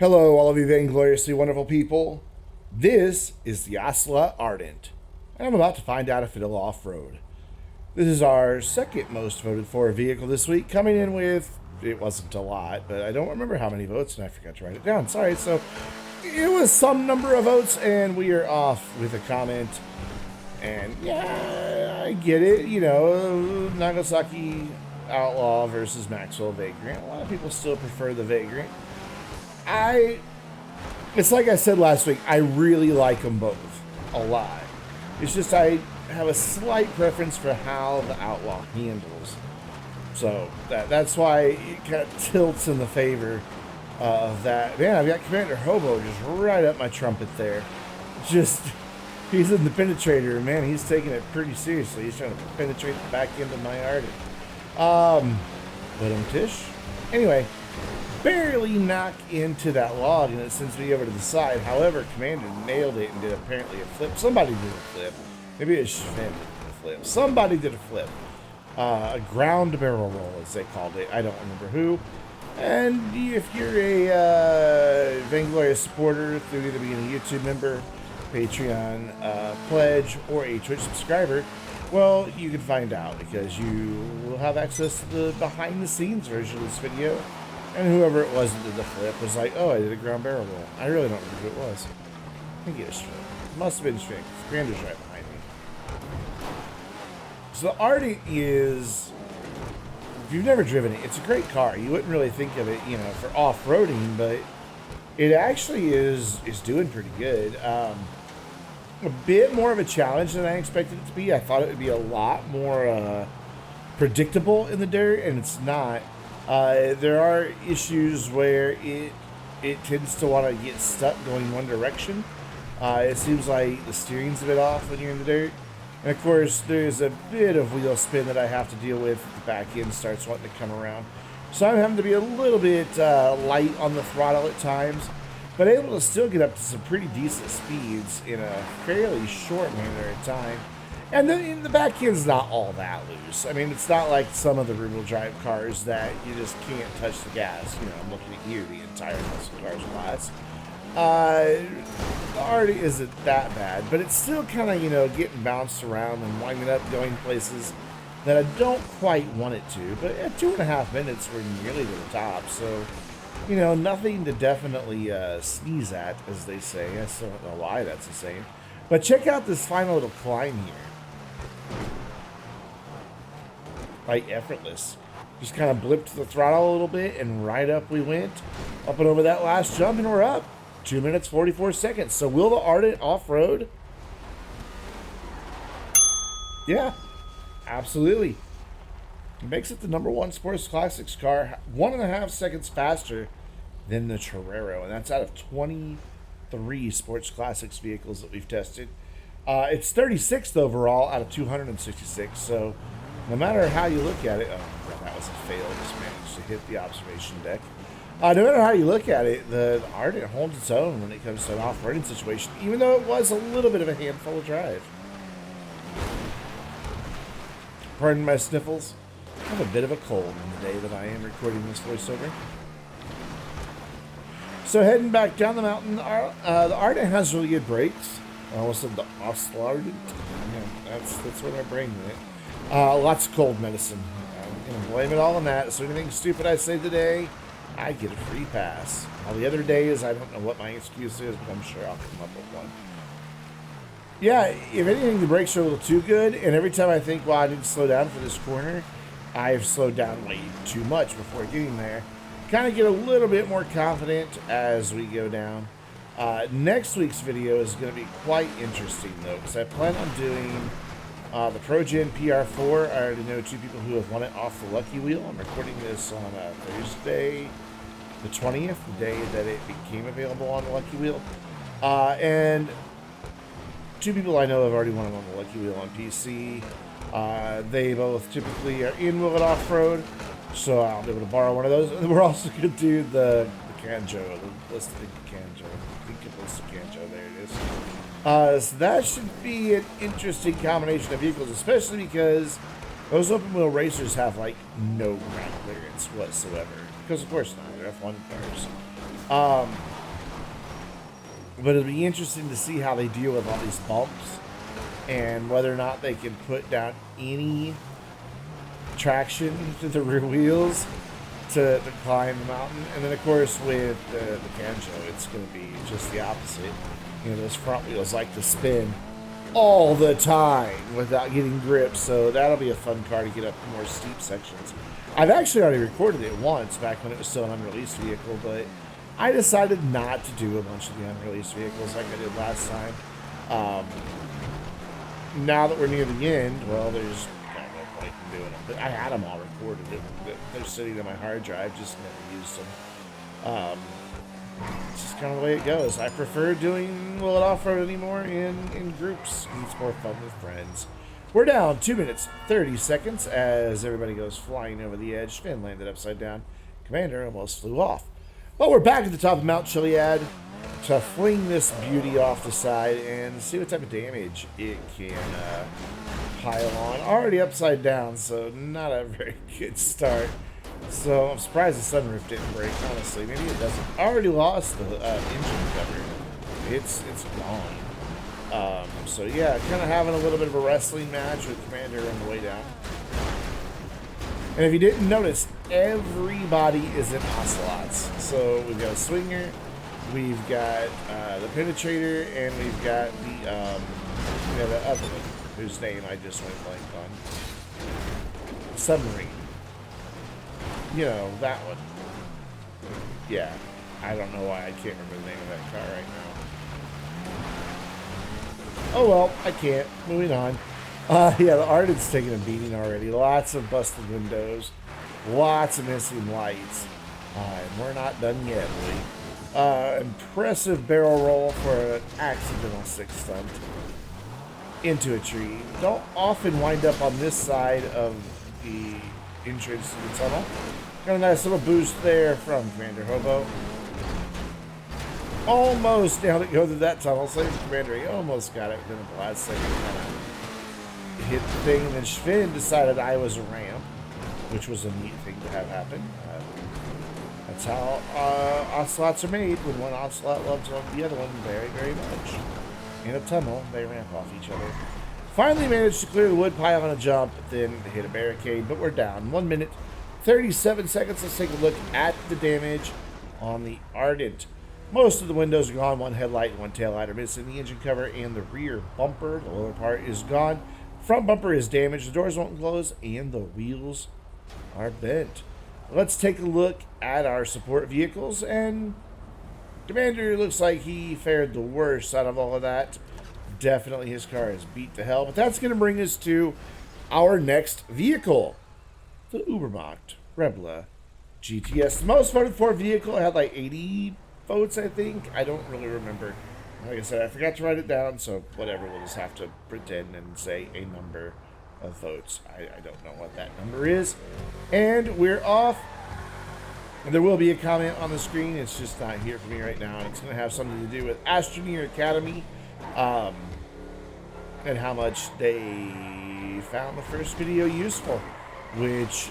Hello, all of you vaingloriously wonderful people. This is the Ocelot Ardent, and I'm about to find out if it'll off-road. This is our second most voted for vehicle this week, coming in with, it wasn't a lot, but I don't remember how many votes, and I forgot to write it down. Sorry, so it was some number of votes, and we are off with a comment. And yeah, I get it, you know, Nagasaki Outlaw versus Maxwell Vagrant. A lot of people still prefer the Vagrant. It's like I said last week, I really like them both a lot. It's just I have a slight preference for how the Outlaw handles. So that's why it kind of tilts in the favor of that. Man, I've got Commander Hobo just right up my trumpet there. Just, he's in the penetrator, man, he's taking it pretty seriously. He's trying to penetrate the back end of my Ardent. Tish. Anyway, barely knock into that log and it sends me over to the side. However, Commander nailed it and did apparently a flip. Somebody did a flip. Maybe it was Sven did a flip. Somebody did a flip. A ground barrel roll, as they called it. I don't remember who. And if you're a Vainglorious supporter through either being a YouTube member, Patreon pledge, or a Twitch subscriber, well, you can find out because you will have access to the behind-the-scenes version of this video. And whoever it was that did the flip was like, oh, I did a ground barrel roll. I really don't remember who it was. I think it was Sven. It must have been Sven. Commander's right behind me. So the Ardent is, if you've never driven it, it's a great car. You wouldn't really think of it, you know, for off-roading, but it actually is doing pretty good. A bit more of a challenge than I expected it to be. I thought it would be a lot more predictable in the dirt, and it's not. There are issues where it tends to want to get stuck going one direction. It seems like the steering's a bit off when you're in the dirt. And of course, there's a bit of wheel spin that I have to deal with if the back end starts wanting to come around. So I'm having to be a little bit light on the throttle at times, but able to still get up to some pretty decent speeds in a fairly short manner of time. And the back end's not all that loose. I mean, it's not like some of the rear-wheel drive cars that you just can't touch the gas. You know, I'm looking at you, the entire muscle cars class. The Ardent isn't that bad, but it's still kind of, you know, getting bounced around and winding up, going places that I don't quite want it to. But at 2.5 minutes, we're nearly to the top. So, you know, nothing to definitely sneeze at, as they say. I still don't know why that's the same. But check out this final little climb here. Like effortless. Just kind of blipped the throttle a little bit and right up we went. Up and over that last jump and we're up. 2 minutes, 44 seconds. So will the Ardent off-road? Yeah, absolutely. It makes it the #1 Sports Classics car, 1.5 seconds faster than the Torero. And that's out of 23 Sports Classics vehicles that we've tested. It's 36th overall out of 266. So no matter how you look at it, oh, that was a fail. Just managed to hit the observation deck. No matter how you look at it, the Ardent holds its own when it comes to an off-roading situation, even though it was a little bit of a handful of drive. Pardon my sniffles. I have a bit of a cold on the day that I am recording this voiceover. So heading back down the mountain, the Ardent has really good brakes. I almost said the Ocelot Ardent. Yeah, that's where my brain went. Lots of cold medicine. I'm going to blame it all on that. So anything stupid I say today, I get a free pass. All the other days, I don't know what my excuse is, but I'm sure I'll come up with one. Yeah, if anything, the brakes are a little too good, and every time I think, well, I need to slow down for this corner, I've slowed down way too much before getting there. Kind of get a little bit more confident as we go down. Next week's video is going to be quite interesting, though, because I plan on doing the ProGen PR4. I already know 2 people who have won it off the Lucky Wheel. I'm recording this on Thursday the 20th, the day that it became available on the Lucky Wheel. And 2 people I know have already won it on the Lucky Wheel on PC. They both typically are in Will It Off-Road, so I'll be able to borrow one of those. And we're also going to do the Kanjo, the listed Kanjo. I think it listed Kanjo, there it is. So that should be an interesting combination of vehicles, especially because those open wheel racers have like no ground clearance whatsoever. Because of course not, they're F1 cars. But it'll be interesting to see how they deal with all these bumps and whether or not they can put down any traction to the rear wheels to climb the mountain. And then, of course, with the Canjo, it's going to be just the opposite. You know, those front wheels like to spin all the time without getting grip, so that'll be a fun car to get up more steep sections. I've actually already recorded it once back when it was still an unreleased vehicle, but I decided not to do a bunch of the unreleased vehicles like I did last time. Now that we're near the end, well, there's no point in doing them, but I had them all recorded. They're sitting on my hard drive, just never used them. It's just kind of the way it goes. I prefer doing Will It Off-Road anymore in groups. It's more fun with friends. We're down 2 minutes, 30 seconds as everybody goes flying over the edge. Finn landed upside down. Commander almost flew off. But we're back at the top of Mount Chiliad to fling this beauty off the side and see what type of damage it can pile on. Already upside down, so not a very good start. So I'm surprised the sunroof didn't break, honestly. Maybe it doesn't. I already lost the engine cover. It's gone. So yeah, kind of having a little bit of a wrestling match with Commander on the way down. And if you didn't notice, everybody is in Ocelots. So we've got a Swinger, we've got the Penetrator, and we've got the other one, whose name I just went blank on. Submarine. You know, that one. Yeah. I don't know why I can't remember the name of that car right now. Oh well, I can't. Moving on. Yeah, the Ardent's taking a beating already. Lots of busted windows. Lots of missing lights. And we're not done yet, Lee. Impressive barrel roll for an accidental six stunt into a tree. Don't often wind up on this side of the entrance to the tunnel. Got a nice little boost there from Commander Hobo. Almost nailed it, go through that tunnel. Same as Commander, he almost got it. Then at the last second, kind of hit the thing. And then Finn decided I was a ramp, which was a neat thing to have happen. That's how Ocelots are made. When one Ocelot loves the other one very, very much. In a tunnel, they ramp off each other. Finally managed to clear the wood pile on a jump, then hit a barricade, but we're down. 1 minute, 37 seconds. Let's take a look at the damage on the Ardent. Most of the windows are gone. One headlight and one taillight are missing. The engine cover and the rear bumper, the lower part, is gone. Front bumper is damaged. The doors won't close, and the wheels are bent. Let's take a look at our support vehicles, and Commander looks like he fared the worst out of all of that. Definitely his car is beat to hell, but that's going to bring us to our next vehicle, the Ubermacht Rebla GTS. The most voted for vehicle. It had like 80 votes, I think. I don't really remember. Like I said, I forgot to write it down, so whatever. We'll just have to pretend and say a number of votes. I don't know what that number is. And we're off. There will be a comment on the screen. It's just not here for me right now. It's going to have something to do with Astroneer Academy. And how much they found the first video useful, which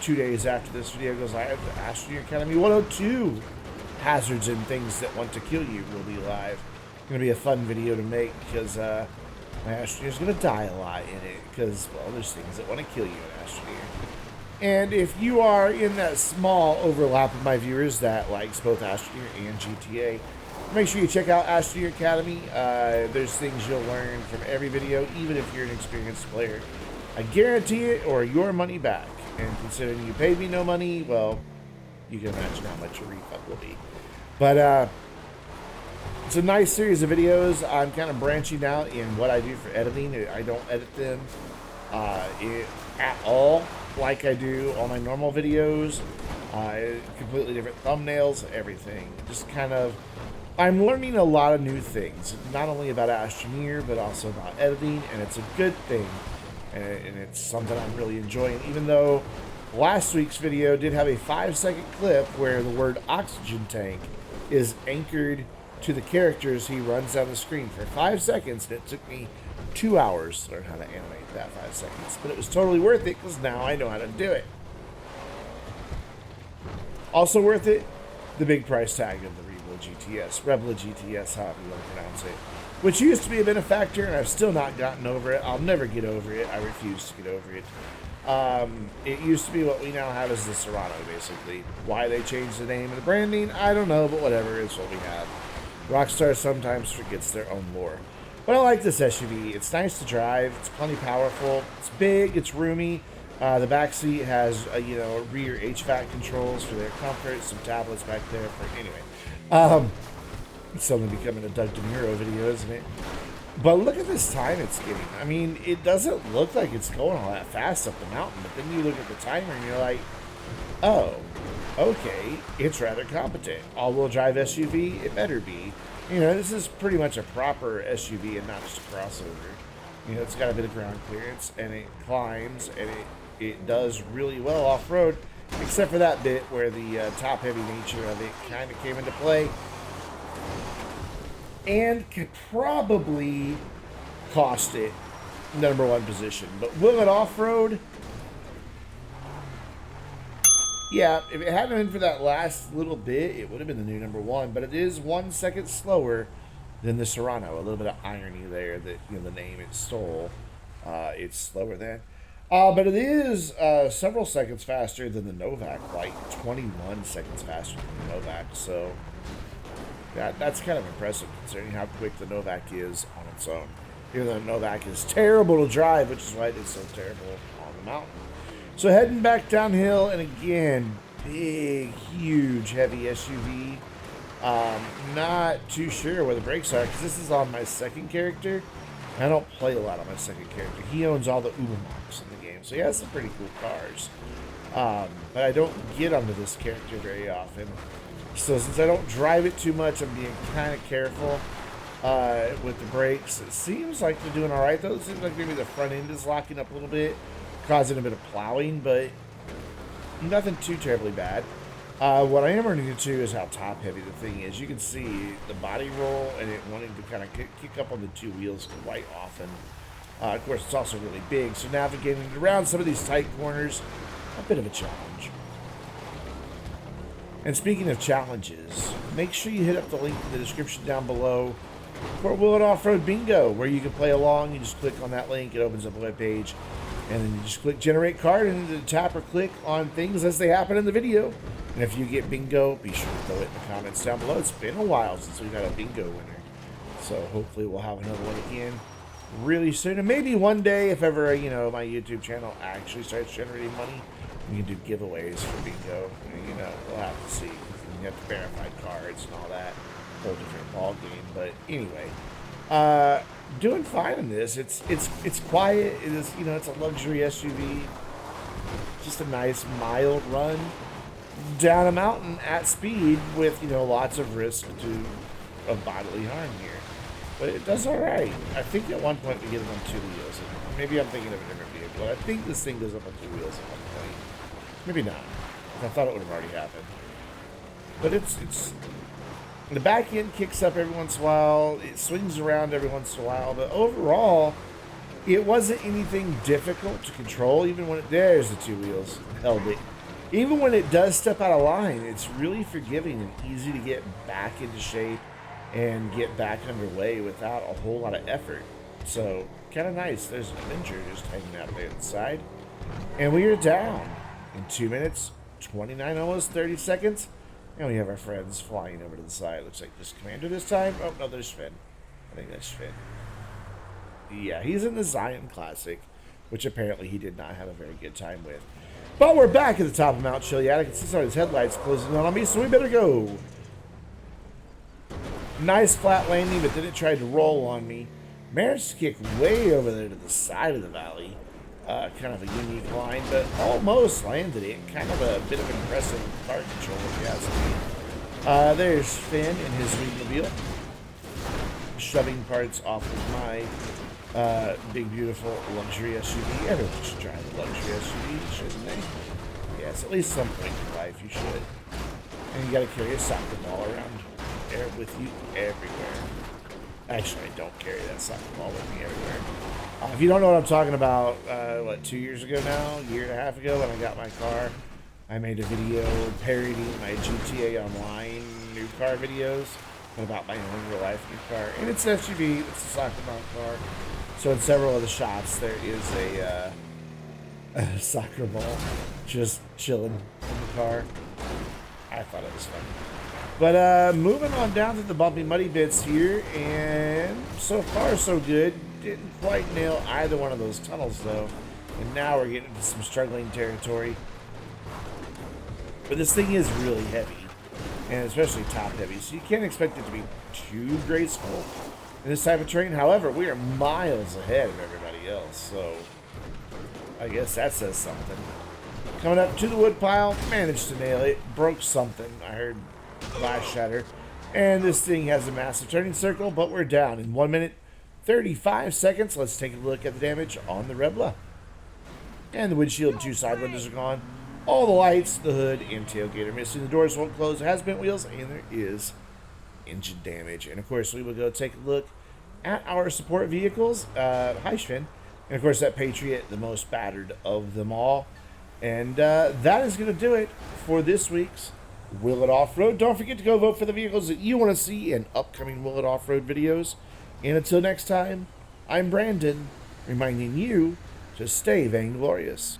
2 days after this video goes live, the Astroneer Academy 102 hazards and things that want to kill you will be live. Going to be a fun video to make because my Astroneer's going to die a lot in it because, well, there's things that want to kill you in Astroneer. And if you are in that small overlap of my viewers that likes both Astroneer and GTA, make sure you check out Astroneer Academy. There's things you'll learn from every video, even if you're an experienced player. I guarantee it, or your money back. And considering you paid me no money, well, you can imagine how much your refund will be. But it's a nice series of videos. I'm kind of branching out in what I do for editing. I don't edit them at all like I do all my normal videos. Completely different thumbnails, everything. Just kind of, I'm learning a lot of new things, not only about Astroneer, but also about editing, and it's a good thing, and it's something I'm really enjoying, even though last week's video did have a 5-second clip where the word oxygen tank is anchored to the characters he runs down the screen for 5 seconds, and it took me 2 hours to learn how to animate that 5 seconds, but it was totally worth it because now I know how to do it. Also worth it, the big price tag of the Rebla GTS, Rebla GTS, however you want to pronounce it, which used to be a benefactor, and I've still not gotten over it. I'll never get over it. I refuse to get over it. It used to be what we now have as the Serrano, basically. Why they changed the name and the branding, I don't know, but whatever, it's what we have. Rockstar sometimes forgets their own lore. But I like this SUV. It's nice to drive. It's plenty powerful. It's big. It's roomy. The back seat has, rear HVAC controls for their comfort. Some tablets back there for anyway. It's suddenly becoming a Doug DeMuro video, isn't it? But look at this time it's getting. I mean, it doesn't look like it's going all that fast up the mountain. But then you look at the timer and you're like, oh, okay, it's rather competent. All-wheel drive SUV, it better be. This is pretty much a proper SUV and not just a crossover. It's got a bit of ground clearance, and it climbs, and it does really well off-road, except for that bit where the top-heavy nature of it kind of came into play. And could probably cost it number one position. But will it off-road? Yeah, if it hadn't been for that last little bit, it would have been the new number one. But it is 1 second slower than the Serrano. A little bit of irony there that, the name it stole, it's slower than. But it is several seconds faster than the Novak, like 21 seconds faster than the Novak. So that's kind of impressive considering how quick the Novak is on its own. Even though the Novak is terrible to drive, which is why it is so terrible on the mountain. So heading back downhill, and again, big, huge, heavy SUV. Not too sure where the brakes are, because this is on my second character. I don't play a lot on my second character. He owns all the Ubermachts in the game, so he has some pretty cool cars. But I don't get onto this character very often. So since I don't drive it too much, I'm being kind of careful with the brakes. It seems like they're doing all right, though. It seems like maybe the front end is locking up a little bit, causing a bit of plowing, but nothing too terribly bad. What I am running into is how top-heavy the thing is. You can see the body roll and it wanting to kind of kick up on the two wheels quite often. Of course, it's also really big, so navigating around some of these tight corners, a bit of a challenge. And speaking of challenges, make sure you hit up the link in the description down below for Will It Off-Road Bingo, where you can play along. You just click on that link, it opens up a web page, and then you just click Generate Card, and then tap or click on things as they happen in the video. And if you get bingo, be sure to throw it in the comments down below. It's been a while since we've had a bingo winner, so hopefully we'll have another one again really soon. And maybe one day, if ever, my YouTube channel actually starts generating money, we can do giveaways for bingo. We'll have to see. You have to verify cards and all that. Whole different ball game. But anyway, doing fine in this. It's quiet. It is, it's a luxury SUV. Just a nice mild run down a mountain at speed with lots of risk of bodily harm here. But it does all right. I think at one point we get it on two wheels. Maybe I'm thinking of a different vehicle. I think this thing goes up on two wheels at one point. Maybe not. I thought it would have already happened. But it's the back end kicks up every once in a while. It swings around every once in a while. But overall, it wasn't anything difficult to control. Even when there's the two wheels held it. Even when it does step out of line, it's really forgiving and easy to get back into shape and get back underway without a whole lot of effort. So kind of nice. There's an Avenger just hanging out there on the side, and we are down in 2 minutes, 29, almost 30 seconds. And we have our friends flying over to the side. Looks like this Commander this time. Oh, no, there's Finn. I think that's Finn. Yeah, he's in the Zion Classic, which apparently he did not have a very good time with. But we're back at the top of Mount Chiliad. I can see some of his headlights closing in on me, so we better go. Nice flat landing, but then it tried to roll on me. Managed to kick way over there to the side of the valley. Kind of a unique line, but almost landed it. Kind of a bit of impressive car control, if you ask me. There's Finn in his wheelmobile, shoving parts off of my big, beautiful luxury SUV. Everyone should drive a luxury SUV, shouldn't they? Yes, at least some point in life you should. And you gotta carry a soccer ball around there with you everywhere. Actually, I don't carry that soccer ball with me everywhere. If you don't know what I'm talking about, 2 years ago now, a year and a half ago when I got my car, I made a video parodying my GTA Online new car videos, but about my own real life new car. And it's an SUV. It's a soccer mount car. So in several of the shots, there is a soccer ball just chilling in the car. I thought it was fun. But moving on down to the bumpy, muddy bits here, and so far so good. Didn't quite nail either one of those tunnels though, and now we're getting into some struggling territory. But this thing is really heavy, and especially top heavy, so you can't expect it to be too graceful in this type of terrain. However, we are miles ahead of everybody else, so I guess that says something. Coming up to the wood pile, managed to nail it, broke something. I heard glass shatter, and this thing has a massive turning circle, but we're down in 1 minute 35 seconds. Let's take a look at the damage on the Rebla. And the windshield and two side windows are gone. All the lights, the hood, and tailgate are missing. The doors won't close. It has bent wheels, and there is engine damage. And of course, we will go take a look at our support vehicles. Heishvin, and of course that Patriot, the most battered of them all. And that is going to do it for this week's Will It Off-Road. Don't forget to go vote for the vehicles that you want to see in upcoming Will It Off-Road videos. And until next time, I'm Brandon, reminding you to stay vainglorious.